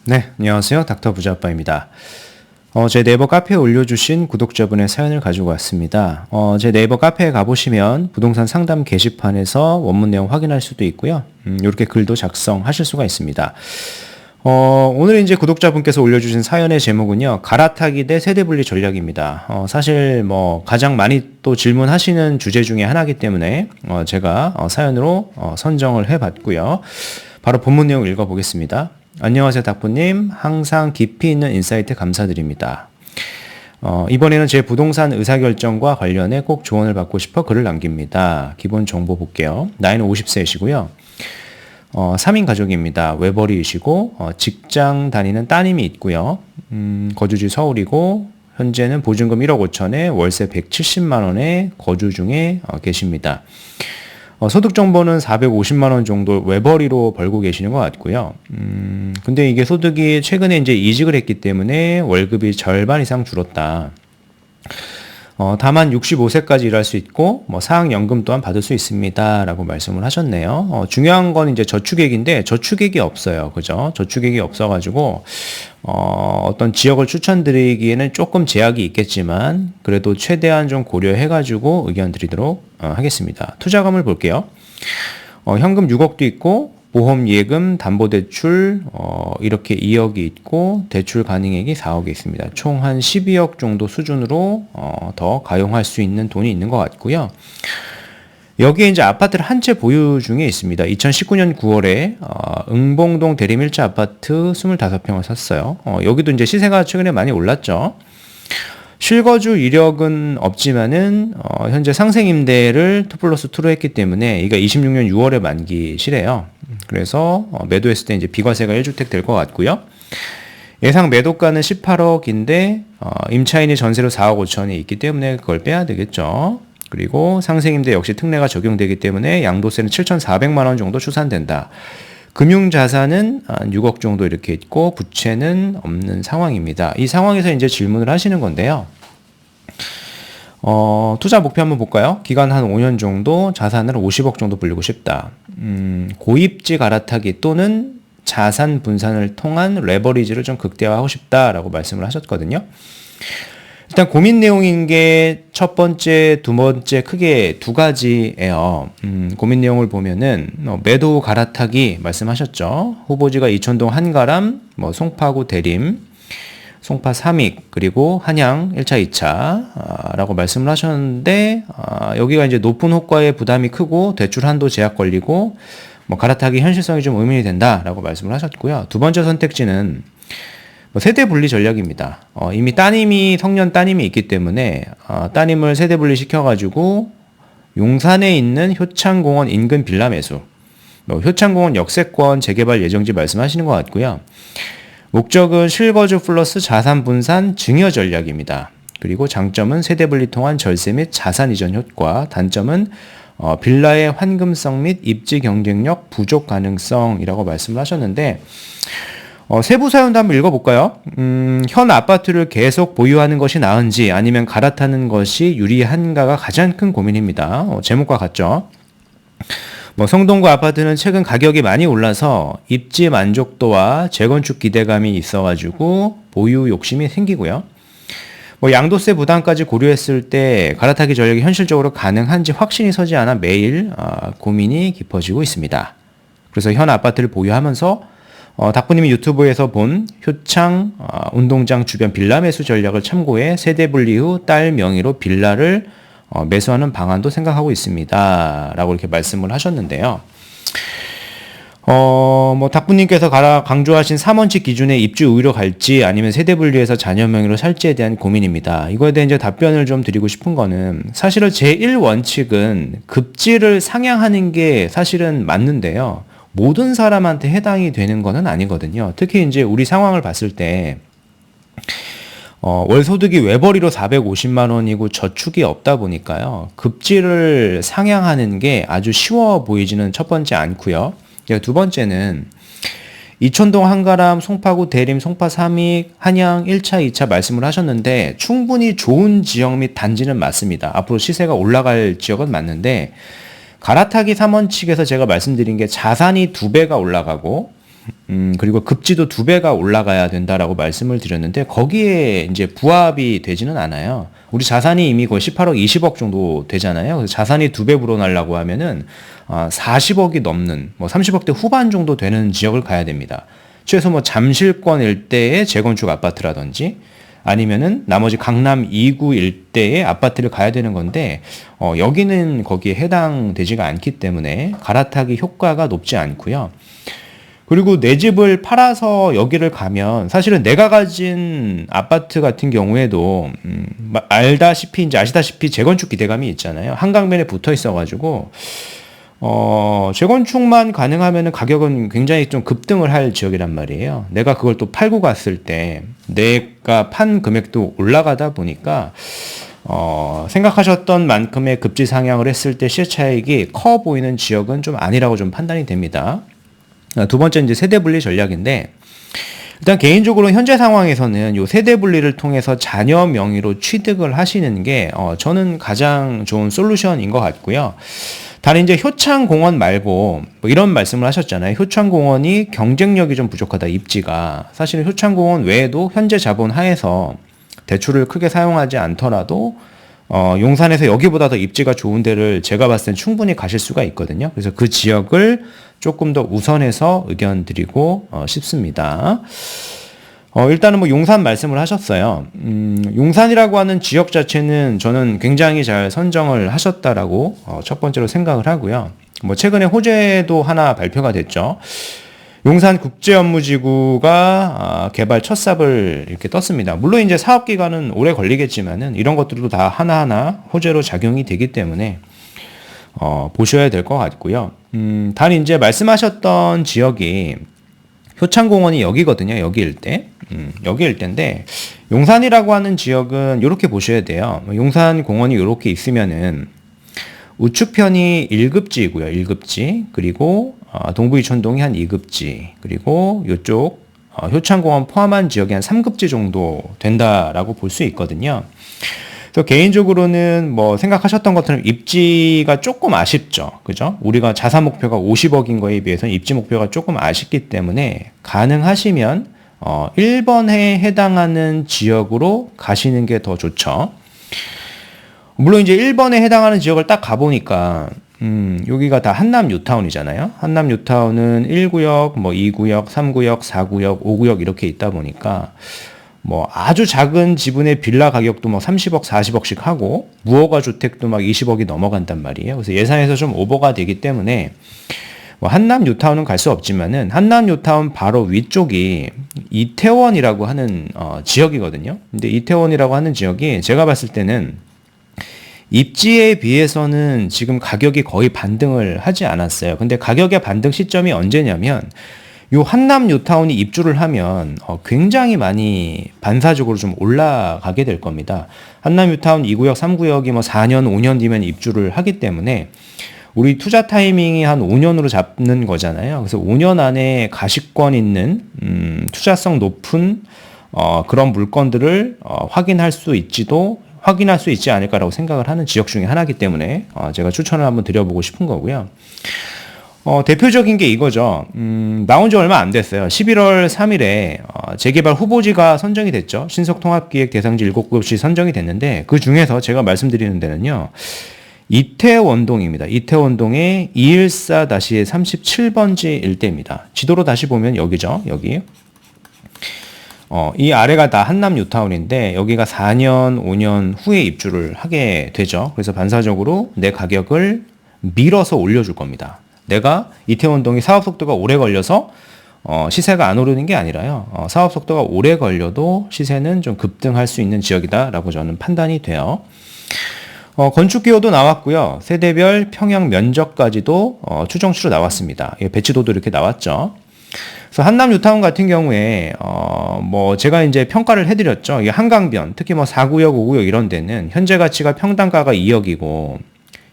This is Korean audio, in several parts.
네, 안녕하세요. 닥터 부자아빠입니다. 제 네이버 카페에 올려주신 구독자분의 사연을 가지고 왔습니다. 제 네이버 카페에 가보시면 부동산 상담 게시판에서 원문 내용 확인할 수도 있고요. 이렇게 글도 작성하실 수가 있습니다. 오늘 이제 구독자분께서 올려주신 사연의 제목은요, 갈아타기 대 세대분리 전략입니다. 사실 가장 많이 또 질문하시는 주제 중에 하나이기 때문에 제가 사연으로 선정을 해봤고요. 바로 본문 내용 읽어보겠습니다. 안녕하세요, 닥부님. 항상 깊이 있는 인사이트 감사드립니다. 이번에는 제 부동산 의사결정과 관련해 꼭 조언을 받고 싶어 글을 남깁니다. 기본 정보 볼게요. 나이는 50세이시고요. 3인 가족입니다. 외벌이이시고 직장 다니는 따님이 있고요. 거주지 서울이고 현재는 보증금 1억 5천에 월세 170만 원에 거주 중에 계십니다. 소득 정보는 450만 원 정도 외벌이로 벌고 계시는 것 같고요. 근데 이게 소득이 최근에 이제 이직을 했기 때문에 월급이 절반 이상 줄었다. 다만 65세까지 일할 수 있고 사학연금 또한 받을 수 있습니다라고 말씀을 하셨네요. 중요한 건 이제 저축액인데 저축액이 없어요. 그죠? 저축액이 없어가지고 어떤 지역을 추천드리기에는 조금 제약이 있겠지만 그래도 최대한 좀 고려해가지고 의견 드리도록 하겠습니다. 투자금을 볼게요. 현금 6억도 있고 보험, 예금, 담보대출 이렇게 2억이 있고 대출 가능액이 4억이 있습니다. 총 한 12억 정도 수준으로 더 가용할 수 있는 돈이 있는 것 같고요. 여기에 이제 아파트를 한 채 보유 중에 있습니다. 2019년 9월에 응봉동 대림 1차 아파트 25평을 샀어요. 여기도 이제 시세가 최근에 많이 올랐죠. 실거주 이력은 없지만은 현재 상생임대를 2+2로 했기 때문에 이게 26년 6월에 만기시래요. 그래서 매도했을 때 이제 비과세가 1주택 될 것 같고요. 예상 매도가는 18억인데 임차인이 전세로 4억 5천이 있기 때문에 그걸 빼야 되겠죠. 그리고 상생임대 역시 특례가 적용되기 때문에 양도세는 7,400만 원 정도 추산된다. 금융자산은 한 6억 정도 이렇게 있고 부채는 없는 상황입니다. 이 상황에서 이제 질문을 하시는 건데요. 투자 목표 한번 볼까요? 기간 한 5년 정도, 자산을 50억 정도 불리고 싶다. 고입지 갈아타기 또는 자산 분산을 통한 레버리지를 좀 극대화하고 싶다라고 말씀을 하셨거든요. 일단 고민 내용인 게 첫 번째, 두 번째 크게 두 가지예요. 고민 내용을 보면은 매도 갈아타기 말씀하셨죠. 후보지가 이천동 한가람, 송파구 대림, 송파 삼익, 그리고 한양 1차, 2차 라고 말씀을 하셨는데 여기가 이제 높은 호가에 부담이 크고 대출 한도 제약 걸리고 갈아타기 현실성이 좀 의문이 된다라고 말씀을 하셨고요. 두 번째 선택지는 세대 분리 전략입니다. 이미 성년 따님이 있기 때문에 따님을 세대 분리 시켜가지고 용산에 있는 효창공원 인근 빌라 매수, 효창공원 역세권 재개발 예정지 말씀하시는 것 같고요. 목적은 실거주 플러스 자산 분산 증여 전략입니다. 그리고 장점은 세대 분리 통한 절세 및 자산 이전 효과, 단점은 빌라의 환금성 및 입지 경쟁력 부족 가능성이라고 말씀을 하셨는데 세부 사연도 한번 읽어볼까요? 현 아파트를 계속 보유하는 것이 나은지 아니면 갈아타는 것이 유리한가가 가장 큰 고민입니다. 제목과 같죠? 성동구 아파트는 최근 가격이 많이 올라서 입지 만족도와 재건축 기대감이 있어가지고 보유 욕심이 생기고요. 양도세 부담까지 고려했을 때 갈아타기 전략이 현실적으로 가능한지 확신이 서지 않아 매일 고민이 깊어지고 있습니다. 그래서 현 아파트를 보유하면서 닥부님이 유튜브에서 본 효창 운동장 주변 빌라 매수 전략을 참고해 세대 분리 후 딸 명의로 빌라를 매수하는 방안도 생각하고 있습니다. 라고 이렇게 말씀을 하셨는데요. 닥부님께서 강조하신 3원칙 기준의 입주 우위로 갈지 아니면 세대 분리해서 자녀 명의로 살지에 대한 고민입니다. 이거에 대한 이제 답변을 좀 드리고 싶은 거는 사실은 제1원칙은 급지를 상향하는 게 사실은 맞는데요. 모든 사람한테 해당이 되는 거는 아니거든요. 특히 이제 우리 상황을 봤을 때 월 소득이 외벌이로 450만 원이고 저축이 없다 보니까요. 급지를 상향하는 게 아주 쉬워 보이지는 첫 번째 않고요. 두 번째는 이천동 한가람, 송파구 대림, 송파 삼익, 한양 1차, 2차 말씀을 하셨는데 충분히 좋은 지역 및 단지는 맞습니다. 앞으로 시세가 올라갈 지역은 맞는데 갈아타기 3원칙에서 제가 말씀드린 게 자산이 2배가 올라가고 그리고 급지도 2배가 올라가야 된다라고 말씀을 드렸는데 거기에 이제 부합이 되지는 않아요. 우리 자산이 이미 거의 18억, 20억 정도 되잖아요. 그래서 자산이 2배 불어나려고 하면은 40억이 넘는 뭐 30억대 후반 정도 되는 지역을 가야 됩니다. 최소 뭐 잠실권 일대의 재건축 아파트라든지 아니면은 나머지 강남 2구 일대의 아파트를 가야 되는 건데 여기는 거기에 해당되지가 않기 때문에 갈아타기 효과가 높지 않고요. 그리고 내 집을 팔아서 여기를 가면 사실은 내가 가진 아파트 같은 경우에도 알다시피 이제 아시다시피 재건축 기대감이 있잖아요. 한강변에 붙어 있어가지고 재건축만 가능하면은 가격은 굉장히 좀 급등을 할 지역이란 말이에요. 내가 그걸 또 팔고 갔을 때 내가 판 금액도 올라가다 보니까 생각하셨던 만큼의 급지 상향을 했을 때 시세 차익이 커 보이는 지역은 좀 아니라고 좀 판단이 됩니다. 두 번째 이제 세대 분리 전략인데 일단 개인적으로 현재 상황에서는 요 세대 분리를 통해서 자녀 명의로 취득을 하시는 게 저는 가장 좋은 솔루션인 것 같고요. 다른 이제 효창공원 말고 뭐 이런 말씀을 하셨잖아요. 효창공원이 경쟁력이 좀 부족하다, 입지가. 사실은 효창공원 외에도 현재 자본 하에서 대출을 크게 사용하지 않더라도 용산에서 여기보다 더 입지가 좋은 데를 제가 봤을 땐 충분히 가실 수가 있거든요. 그래서 그 지역을 조금 더 우선해서 의견 드리고 싶습니다. 일단은 뭐 용산 말씀을 하셨어요. 용산이라고 하는 지역 자체는 저는 굉장히 잘 선정을 하셨다라고 첫 번째로 생각을 하고요. 뭐 최근에 호재도 하나 발표가 됐죠. 용산 국제업무지구가 개발 첫 삽을 이렇게 떴습니다. 물론 이제 사업 기간은 오래 걸리겠지만은 이런 것들도 다 하나하나 호재로 작용이 되기 때문에 보셔야 될 것 같고요. 단 이제 말씀하셨던 지역이 효창공원이 여기거든요. 여기 일대. 여기 일대인데 용산이라고 하는 지역은 이렇게 보셔야 돼요. 용산공원이 이렇게 있으면은 우측편이 1급지이고요. 1급지. 그리고 동부이촌동이 한 2급지. 그리고 이쪽 효창공원 포함한 지역이 한 3급지 정도 된다라고 볼 수 있거든요. 그래서 개인적으로는 뭐 생각하셨던 것처럼 입지가 조금 아쉽죠. 그죠? 우리가 자산 목표가 50억인 거에 비해서는 입지 목표가 조금 아쉽기 때문에 가능하시면 1번에 해당하는 지역으로 가시는 게 더 좋죠. 물론 이제 1번에 해당하는 지역을 딱 가보니까 여기가 다 한남 뉴타운이잖아요. 한남 뉴타운은 1구역, 뭐 2구역, 3구역, 4구역, 5구역 이렇게 있다 보니까 뭐 아주 작은 지분의 빌라 가격도 막 30억, 40억씩 하고 무허가 주택도 막 20억이 넘어간단 말이에요. 그래서 예산에서 좀 오버가 되기 때문에 뭐 한남 뉴타운은 갈 수 없지만은 한남 뉴타운 바로 위쪽이 이태원이라고 하는 지역이거든요. 근데 이태원이라고 하는 지역이 제가 봤을 때는 입지에 비해서는 지금 가격이 거의 반등을 하지 않았어요. 근데 가격의 반등 시점이 언제냐면 요 한남 뉴타운이 입주를 하면 굉장히 많이 반사적으로 좀 올라가게 될 겁니다. 한남 뉴타운 2구역, 3구역이 뭐 4년, 5년 뒤면 입주를 하기 때문에 우리 투자 타이밍이 한 5년으로 잡는 거잖아요. 그래서 5년 안에 가시권 있는 투자성 높은 그런 물건들을 확인할 수 있지 않을까라고 생각을 하는 지역 중에 하나이기 때문에 제가 추천을 한번 드려보고 싶은 거고요. 대표적인 게 이거죠. 나온 지 얼마 안 됐어요. 11월 3일에 재개발 후보지가 선정이 됐죠. 신속통합기획 대상지 7곳이 선정이 됐는데 그 중에서 제가 말씀드리는 데는요. 이태원동입니다. 이태원동의 214-37번지 일대입니다. 지도로 다시 보면 여기죠. 여기. 이 아래가 다 한남 뉴타운인데 여기가 4년, 5년 후에 입주를 하게 되죠. 그래서 반사적으로 내 가격을 밀어서 올려줄 겁니다. 내가 이태원동이 사업 속도가 오래 걸려서 시세가 안 오르는 게 아니라요. 사업 속도가 오래 걸려도 시세는 좀 급등할 수 있는 지역이다라고 저는 판단이 돼요. 건축 기호도 나왔고요. 세대별 평형 면적까지도 추정치로 나왔습니다. 배치도도 이렇게 나왔죠. 그래서 한남 뉴타운 같은 경우에 뭐 제가 이제 평가를 해드렸죠. 이게 한강변, 특히 뭐 4구역, 5구역 이런 데는 현재 가치가 평당가가 2억이고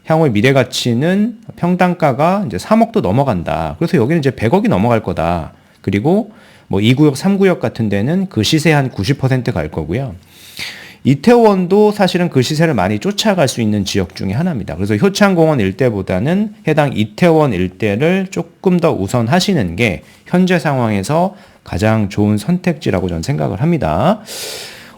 향후의 미래 가치는 평당가가 이제 3억도 넘어간다. 그래서 여기는 이제 100억이 넘어갈 거다. 그리고 뭐 2구역, 3구역 같은 데는 그 시세 한 90% 갈 거고요. 이태원도 사실은 그 시세를 많이 쫓아갈 수 있는 지역 중에 하나입니다. 그래서 효창공원 일대보다는 해당 이태원 일대를 조금 더 우선하시는 게 현재 상황에서 가장 좋은 선택지라고 저는 생각을 합니다.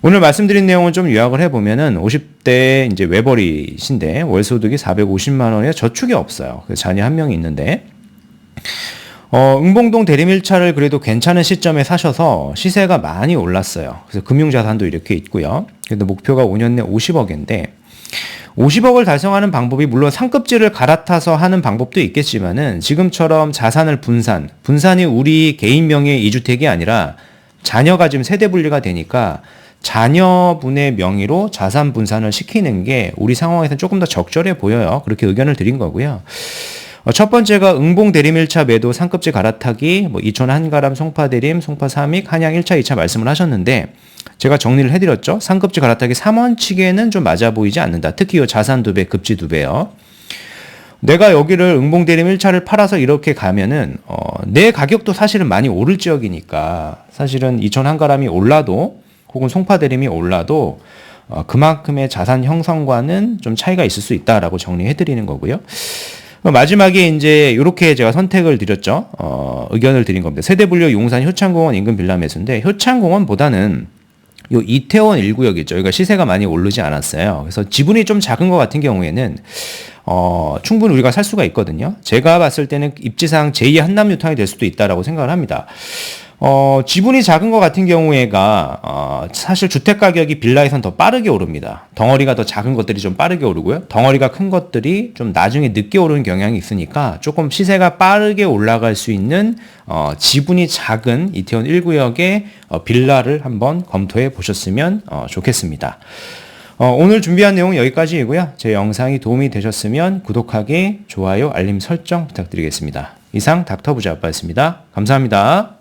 오늘 말씀드린 내용은 좀 요약을 해보면은 50대 이제 외벌이신데 월소득이 450만 원에 저축이 없어요. 그래서 자녀 한 명이 있는데 응봉동 대림일차를 그래도 괜찮은 시점에 사셔서 시세가 많이 올랐어요. 그래서 금융자산도 이렇게 있고요. 그래도 목표가 5년 내 50억인데 50억을 달성하는 방법이 물론 상급지를 갈아타서 하는 방법도 있겠지만은 지금처럼 자산을 분산이 우리 개인 명의의 이주택이 아니라 자녀가 지금 세대 분리가 되니까 자녀분의 명의로 자산 분산을 시키는 게 우리 상황에서는 조금 더 적절해 보여요. 그렇게 의견을 드린 거고요. 첫 번째가 응봉 대림 1차 매도 상급지 갈아타기, 이촌 한가람, 송파 대림, 송파 삼익, 한양 1차, 2차 말씀을 하셨는데 제가 정리를 해드렸죠. 상급지 갈아타기 3원칙에는 좀 맞아 보이지 않는다. 특히 이 자산 2배, 급지 2배요. 내가 여기를 응봉 대림 1차를 팔아서 이렇게 가면은 내 가격도 사실은 많이 오를 지역이니까 사실은 이촌 한가람이 올라도 혹은 송파 대림이 올라도 그만큼의 자산 형성과는 좀 차이가 있을 수 있다라고 정리해드리는 거고요. 마지막에 이제 이렇게 제가 선택을 드렸죠. 의견을 드린 겁니다. 세대분류 용산 효창공원 인근 빌라 매수인데 효창공원보다는 요 이태원 1구역 있죠. 여기가 시세가 많이 오르지 않았어요. 그래서 지분이 좀 작은 것 같은 경우에는 충분히 우리가 살 수가 있거든요. 제가 봤을 때는 입지상 제2의 한남뉴타운이 될 수도 있다라고 생각을 합니다. 지분이 작은 것 같은 경우에가 사실 주택 가격이 빌라에선 더 빠르게 오릅니다. 덩어리가 더 작은 것들이 좀 빠르게 오르고요. 덩어리가 큰 것들이 좀 나중에 늦게 오르는 경향이 있으니까 조금 시세가 빠르게 올라갈 수 있는 지분이 작은 이태원 1구역의 빌라를 한번 검토해 보셨으면 좋겠습니다. 오늘 준비한 내용은 여기까지이고요. 제 영상이 도움이 되셨으면 구독하기, 좋아요, 알림 설정 부탁드리겠습니다. 이상 닥터부자아빠였습니다. 감사합니다.